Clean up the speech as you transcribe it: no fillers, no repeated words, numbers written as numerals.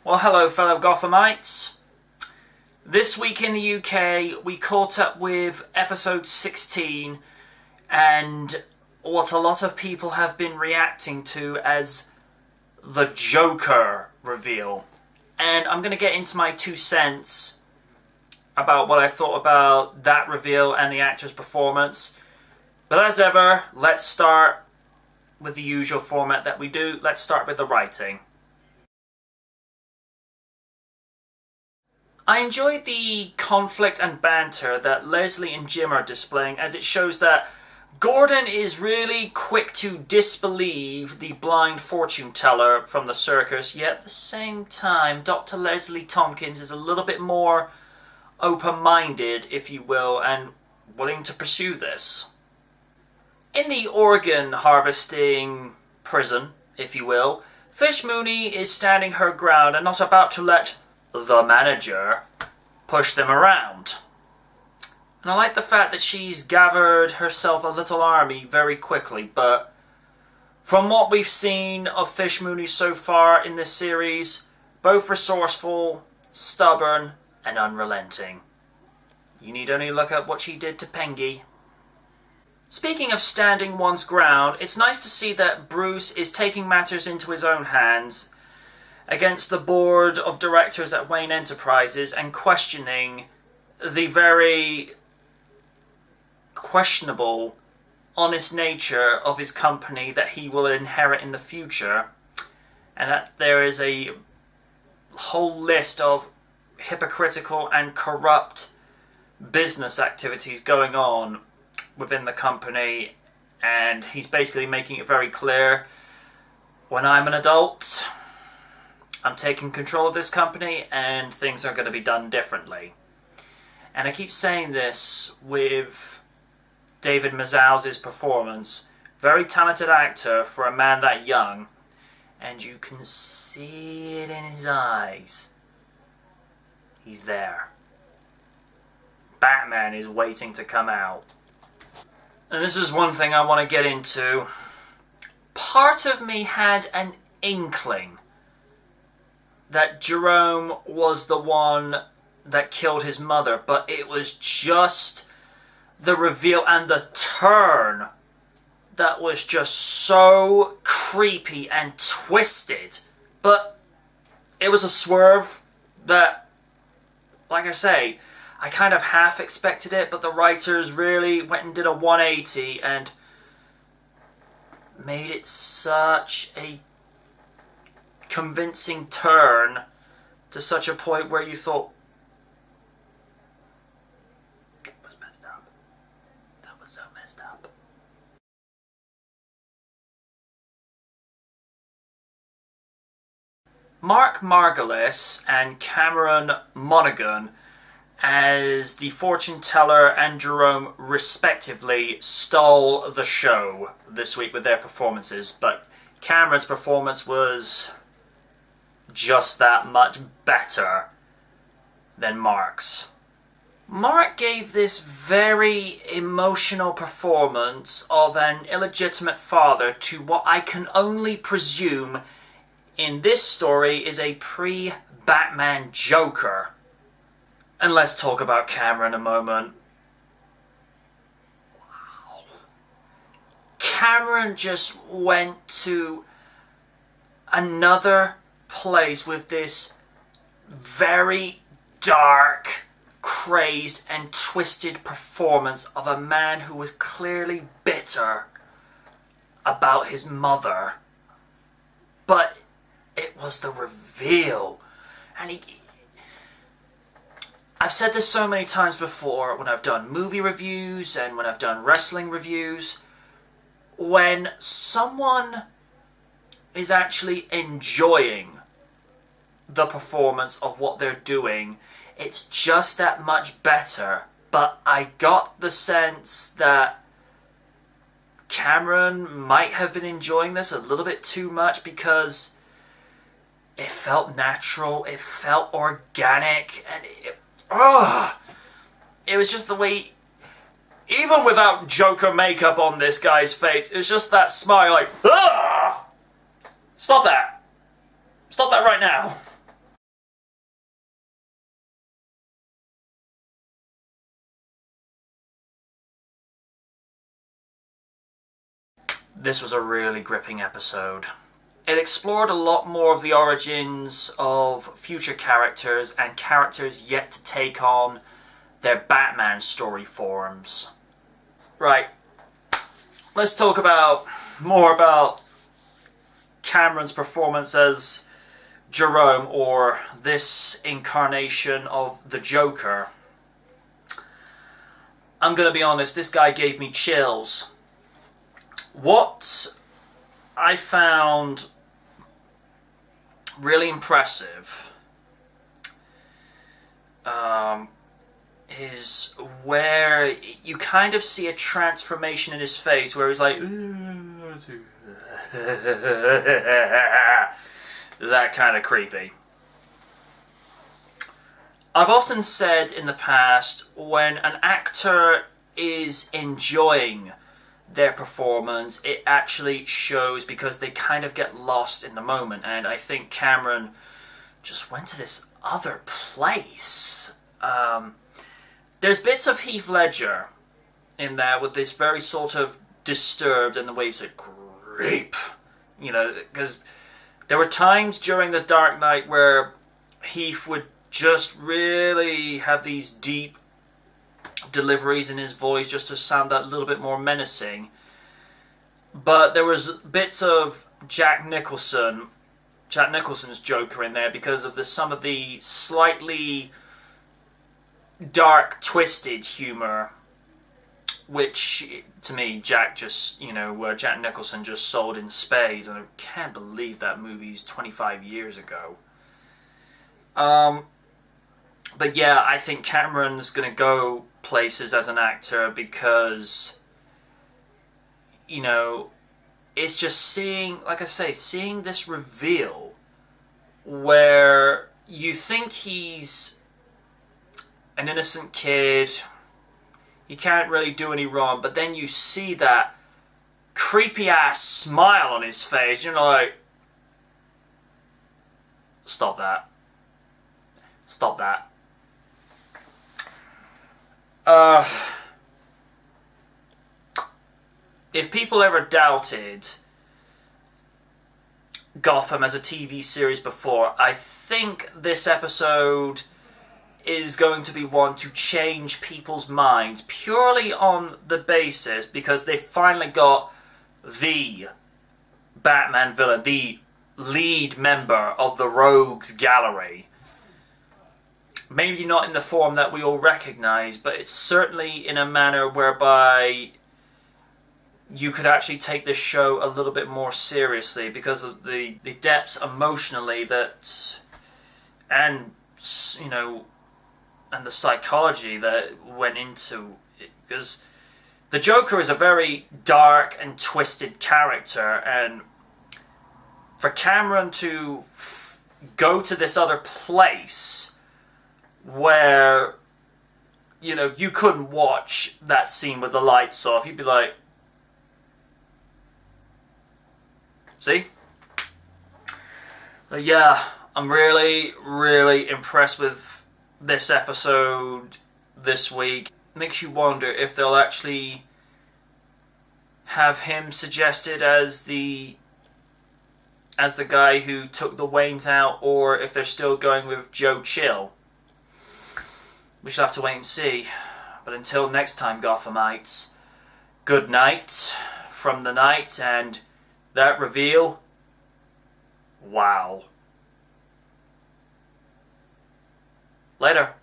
Well, hello fellow Gothamites. This week in the UK we caught up with episode 16 and what a lot of people have been reacting to as the Joker reveal. And I'm going to get into my 2 cents about what I thought about that reveal and the actor's performance. But as ever, let's start with the usual format that we do. Let's start with the writing. I enjoyed the conflict and banter that Leslie and Jim are displaying, as it shows that Gordon is really quick to disbelieve the blind fortune teller from the circus, yet at the same time Dr. Leslie Tompkins is a little bit more open-minded, if you will, and willing to pursue this. In the organ harvesting prison, if you will, Fish Mooney is standing her ground and not about to let the manager push them around. And I like the fact that she's gathered herself a little army very quickly, but from what we've seen of Fish Mooney so far in this series, both resourceful, stubborn, and unrelenting. You need only look at what she did to Pengy. Speaking of standing one's ground, it's nice to see that Bruce is taking matters into his own hands against the board of directors at Wayne Enterprises and questioning the very questionable, honest nature of his company that he will inherit in the future, and that there is a whole list of hypocritical and corrupt business activities going on within the company, and he's basically making it very clear, when I'm an adult, I'm taking control of this company and things are going to be done differently. And I keep saying this with David Mazouz's performance. Very talented actor for a man that young, and you can see it in his eyes. He's there. Batman is waiting to come out. And this is one thing I want to get into. Part of me had an inkling that Jerome was the one that killed his mother, but it was just the reveal and the turn that was just so creepy and twisted. But it was a swerve that, like I say, I kind of half expected it, but the writers really went and did a 180 and made it such a convincing turn to such a point where you thought, that was messed up. That was so messed up. Mark Margolis and Cameron Monaghan as the fortune teller and Jerome respectively stole the show this week with their performances, but Cameron's performance was just that much better than Mark's. Mark gave this very emotional performance of an illegitimate father to what I can only presume in this story is a pre-Batman Joker. And let's talk about Cameron a moment. Wow. Cameron just went to another place with this very dark, crazed and twisted performance of a man who was clearly bitter about his mother. But it was the reveal. And I've said this so many times before when I've done movie reviews and when I've done wrestling reviews. When someone is actually enjoying the performance of what they're doing, it's just that much better. But I got the sense that Cameron might have been enjoying this a little bit too much because it felt natural, it felt organic, and it was just the way, even without Joker makeup on this guy's face, it was just that smile like, stop that right now. This was a really gripping episode. It explored a lot more of the origins of future characters and characters yet to take on their Batman story forms. Right, let's talk more about Cameron's performance as Jerome, or this incarnation of the Joker. I'm gonna be honest, this guy gave me chills. What I found really impressive is where you kind of see a transformation in his face, where he's like that kind of creepy. I've often said in the past, when an actor is enjoying their performance, it actually shows, because they kind of get lost in the moment, and I think Cameron just went to this other place. There's bits of Heath Ledger in there with this very sort of disturbed, and the way he said creep, you know, because there were times during The Dark Knight where Heath would just really have these deep deliveries in his voice just to sound that little bit more menacing. But there was bits of Jack Nicholson's Joker in there because of some of the slightly dark, twisted humor, which to me Jack Nicholson just sold in spades, and I can't believe that movie's 25 years ago. But yeah, I think Cameron's gonna go places as an actor, because, you know, it's just seeing this reveal where you think he's an innocent kid, he can't really do any wrong, but then you see that creepy ass smile on his face, you're like, stop that. Stop that. If people ever doubted Gotham as a TV series before, I think this episode is going to be one to change people's minds, purely on the basis because they finally got the Batman villain, the lead member of the Rogues Gallery. Maybe not in the form that we all recognize, but it's certainly in a manner whereby you could actually take this show a little bit more seriously, because of the depths emotionally that, and, you know, and the psychology that went into it. Because the Joker is a very dark and twisted character, and for Cameron to go to this other place where, you know, you couldn't watch that scene with the lights off, you'd be like, see? But yeah, I'm really, really impressed with this episode this week. Makes you wonder if they'll actually have him suggested as the guy who took the Waynes out, or if they're still going with Joe Chill. We shall have to wait and see. But until next time, Gothamites, good night from the night, and that reveal, wow. Later.